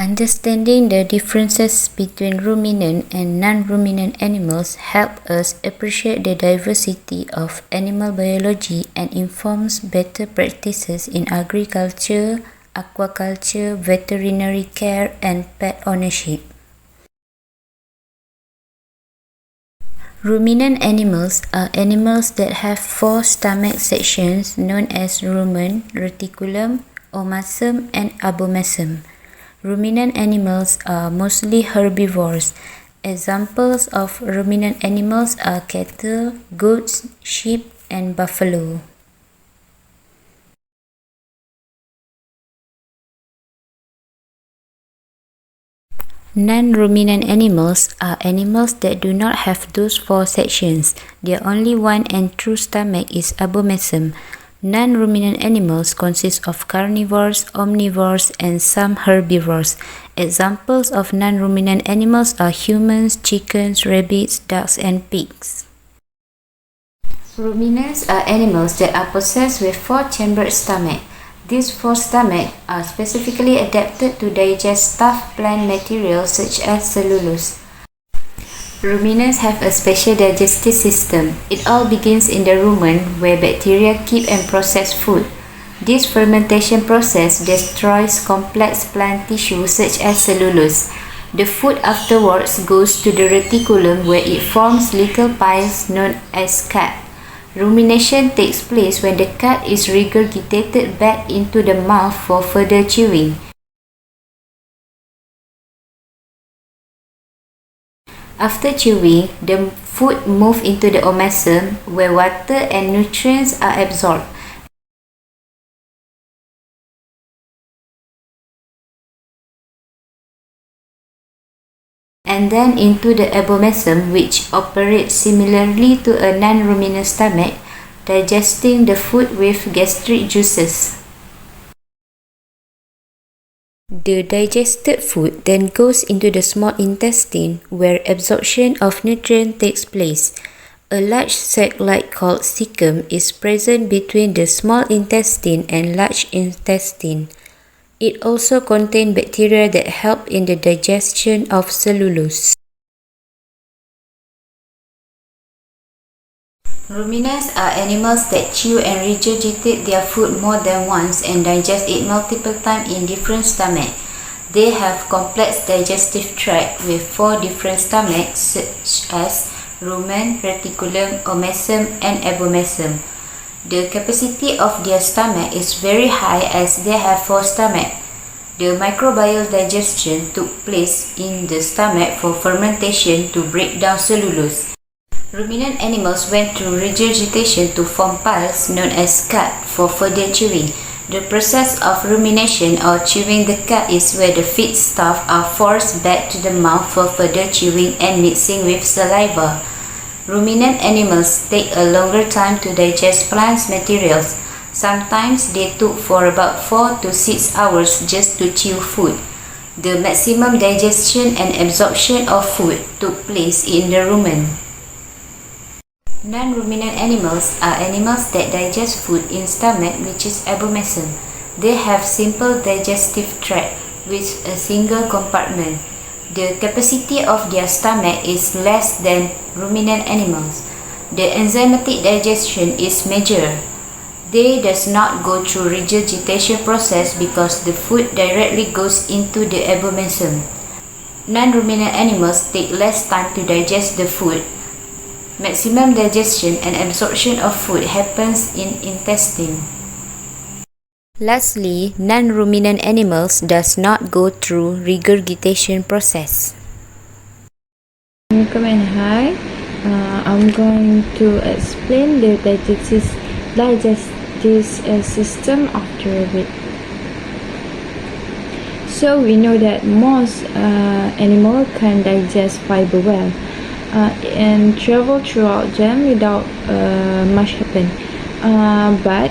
Understanding the differences between ruminant and non-ruminant animals help us appreciate the diversity of animal biology and informs better practices in agriculture, aquaculture, veterinary care, and pet ownership. Ruminant animals are animals that have four stomach sections known as rumen, reticulum, omasum, and abomasum. Ruminant animals are mostly herbivores. Examples of ruminant animals are cattle, goats, sheep, and buffalo. Non-ruminant animals are animals that do not have those four sections. Their only one and true stomach is abomasum. Non-ruminant animals consist of carnivores, omnivores, and some herbivores. Examples of non-ruminant animals are humans, chickens, rabbits, ducks, and pigs. Ruminants are animals that are possessed with four-chambered stomach. These four stomachs are specifically adapted to digest tough plant material such as cellulose. Ruminants have a special digestive system. It all begins in the rumen, where bacteria keep and process food. This fermentation process destroys complex plant tissue such as cellulose. The food afterwards goes to the reticulum, where it forms little piles known as cud. Rumination takes place when the cud is regurgitated back into the mouth for further chewing. After chewing, the food moves into the omasum, where water and nutrients are absorbed. And then into the abomasum, which operates similarly to a non-ruminant stomach, digesting the food with gastric juices. The digested food then goes into the small intestine, where absorption of nutrients takes place. A large sac-like called cecum is present between the small intestine and large intestine. It also contains bacteria that help in the digestion of cellulose. Ruminants are animals that chew and regurgitate their food more than once and digest it multiple times in different stomachs. They have complex digestive tract with four different stomachs such as rumen, reticulum, omasum, and abomasum. The capacity of their stomach is very high as they have four stomachs. The microbial digestion took place in the stomach for fermentation to break down cellulose. Ruminant animals went through regurgitation to form piles known as cud for further chewing. The process of rumination or chewing the cud is where the feedstuff are forced back to the mouth for further chewing and mixing with saliva. Ruminant animals take a longer time to digest plant materials. Sometimes they took for about 4 to 6 hours just to chew food. The maximum digestion and absorption of food took place in the rumen. Non-ruminant animals are animals that digest food in stomach, which is abomasum. They have simple digestive tract with a single compartment. The capacity of their stomach is less than ruminant animals. The enzymatic digestion is major. They does not go through regurgitation process because the food directly goes into the abomasum. Non-ruminant animals take less time to digest the food. Maximum digestion and absorption of food happens in intestine. Lastly, non-ruminant animals does not go through regurgitation process. Welcome and hi. I'm going to explain the digestive system of the rabbit. So we know that most animals can digest fiber well and travel throughout them without much happen. But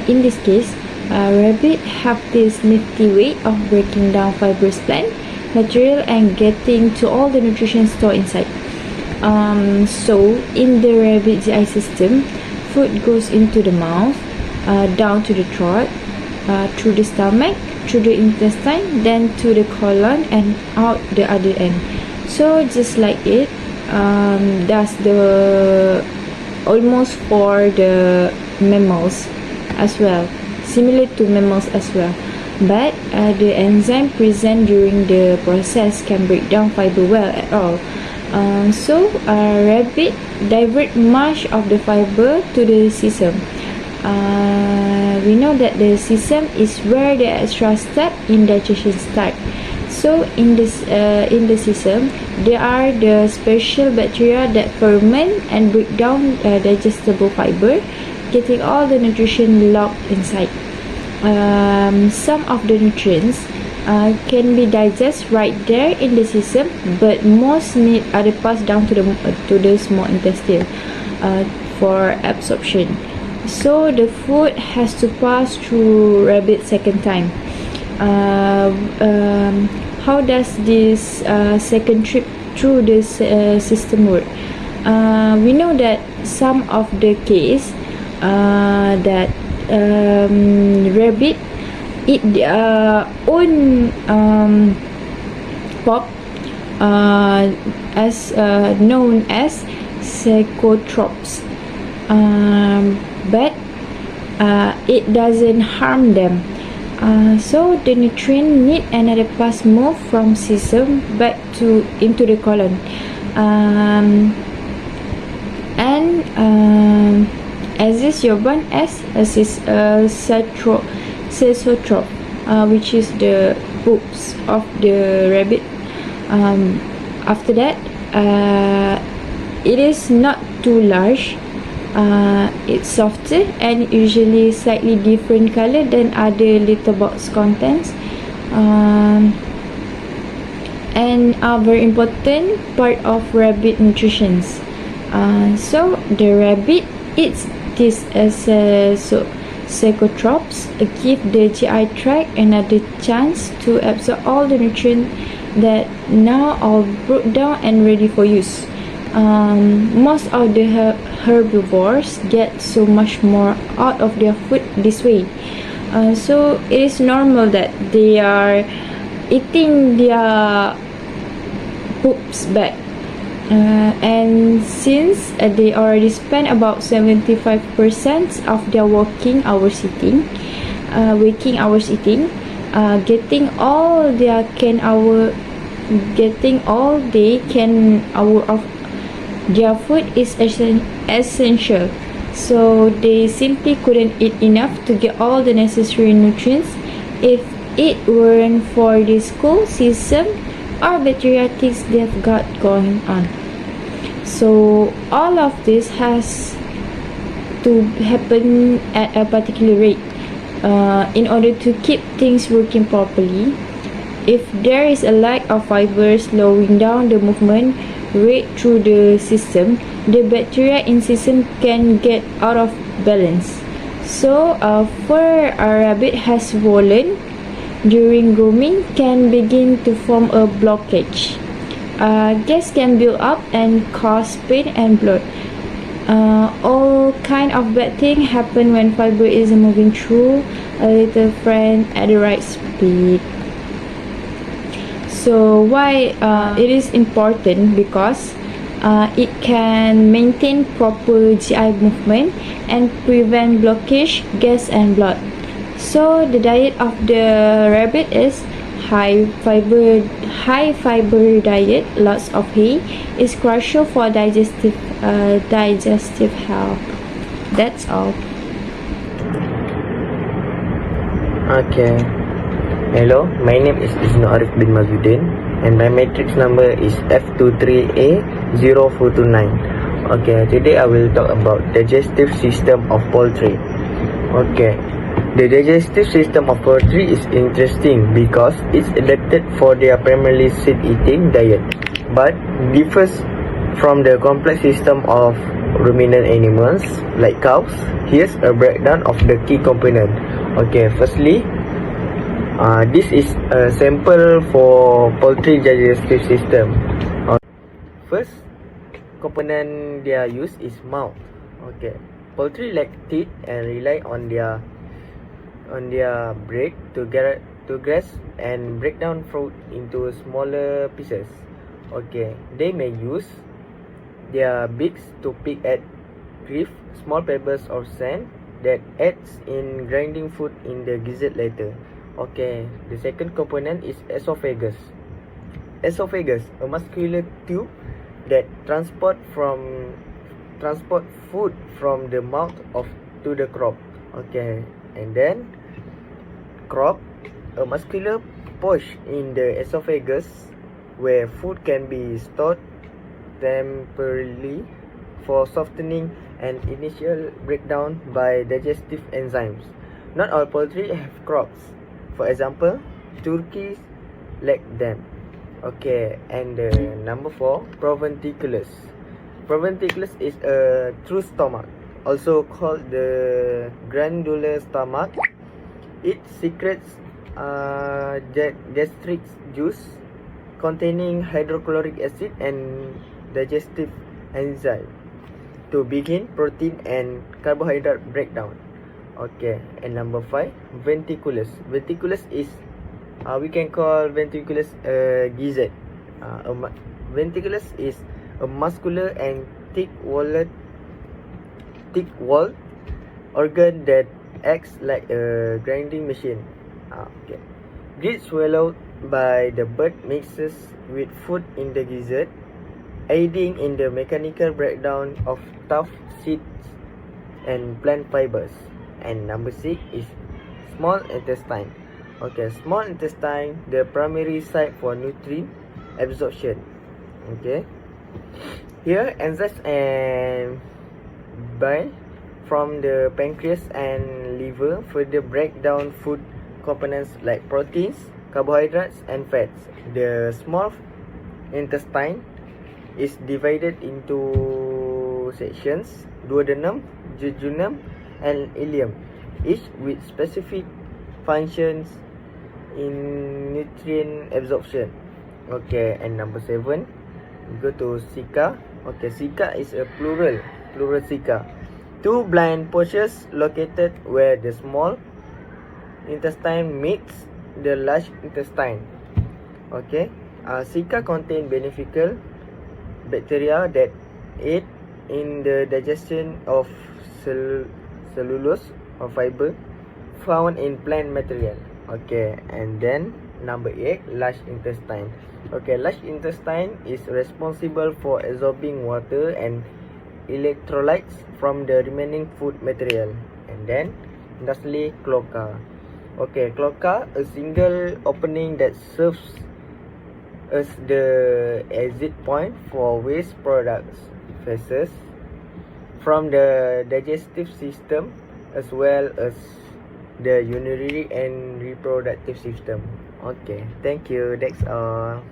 in this case, rabbit have this nifty way of breaking down fibrous plant material and getting to all the nutrition stored inside. So in the rabbit GI system, food goes into the mouth, down to the throat, through the stomach, through the intestine, then to the colon and out the other end. So just like it, that's the almost for the mammals as well, similar to mammals as well. But the enzyme present during the process can break down fiber well at all. So rabbit divert much of the fiber to the system. We know that the system is where the extra step in digestion start. So in the system, there are the special bacteria that ferment and break down digestible fiber, getting all the nutrition locked inside. Some of the nutrients can be digested right there in the system, but most need are passed down to the small intestine for absorption. So the food has to pass through rabbit second time. How does this second trip through this system work? We know that some of the case that rabbit eat their own pop as known as psychotrops, but it doesn't harm them. So the nutrient need another pass move from system back into the colon, and as is urban as cesotrop, which is the poops of the rabbit. After that, it is not too large. It's softer and usually slightly different color than other litter box contents, and are very important part of rabbit nutrition. So the rabbit eats this as psychotrops, give the GI tract another chance to absorb all the nutrients that now are broken down and ready for use. Most of the herbivores get so much more out of their food this way. So it is normal that they are eating their poops back. And since they already spend about 75% of their waking hours eating, getting all they can hour of their food is essential. So they simply couldn't eat enough to get all the necessary nutrients if it weren't for the school system or bacteria things they've got going on. So all of this has to happen at a particular rate in order to keep things working properly. If there is a lack of fiber slowing down the movement rate through the system, the bacteria in system can get out of balance. So fur a rabbit has swollen during grooming can begin to form a blockage. Gas can build up and cause pain and blood. All kind of bad things happen when fiber isn't moving through a little friend at the right speed. So why it is important? Because it can maintain proper GI movement and prevent blockage, gas and blood. So the diet of the rabbit is high fiber diet. Lots of hay is crucial for digestive health. That's all. Okay. Hello, my name is Isnu Arif bin Mazudin and my matrix number is F23A0429. Okay, today I will talk about digestive system of poultry. Okay, the digestive system of poultry is interesting because it's adapted for their primarily seed-eating diet, but differs from the complex system of ruminant animals like cows. Here's a breakdown of the key component. Okay, firstly, this is a sample for poultry digestive system. First component they are used is mouth. Okay, poultry lack teeth and rely on their breath to to grasp and break down fruit into smaller pieces. Okay, they may use their beaks to pick at small pebbles or sand that aids in grinding food in the gizzard later. Okay, the second component is esophagus. Esophagus, a muscular tube that transport food from the mouth to the crop. Okay, and then crop, a muscular pouch in the esophagus where food can be stored temporarily for softening and initial breakdown by digestive enzymes. Not all poultry have crops. For example, turkeys lack them. Okay, and number 4, proventriculus. Proventriculus is a true stomach, also called the granular stomach. It secretes gastric juice containing hydrochloric acid and digestive enzyme to begin protein and carbohydrate breakdown. Okay, and number 5, ventriculus. Ventriculus is we can call ventriculus gizzard. Ventriculus is a muscular and thick-walled organ that acts like a grinding machine. Okay. Grit swallowed by the bird mixes with food in the gizzard, aiding in the mechanical breakdown of tough seeds and plant fibers. And number 6 is small intestine. Okay, small intestine, the primary site for nutrient absorption. Okay, here enzymes and bile from the pancreas and liver further break down food components like proteins, carbohydrates, and fats. The small intestine is divided into sections: duodenum, jejunum, and ileum, each with specific functions in nutrient absorption. Okay, and number 7, we go to ceca. Okay, ceca is a plural ceca. 2 blind pouches located where the small intestine meets the large intestine. Okay, ceca contain beneficial bacteria that aid in the digestion of cellulose or fiber found in plant material. Okay, and then number 8, large intestine. Okay, large intestine is responsible for absorbing water and electrolytes from the remaining food material. And then lastly, cloaca. Okay, cloaca, a single opening that serves as the exit point for waste products, feces, from the digestive system as well as the urinary and reproductive system. Okay, thank you. That's all.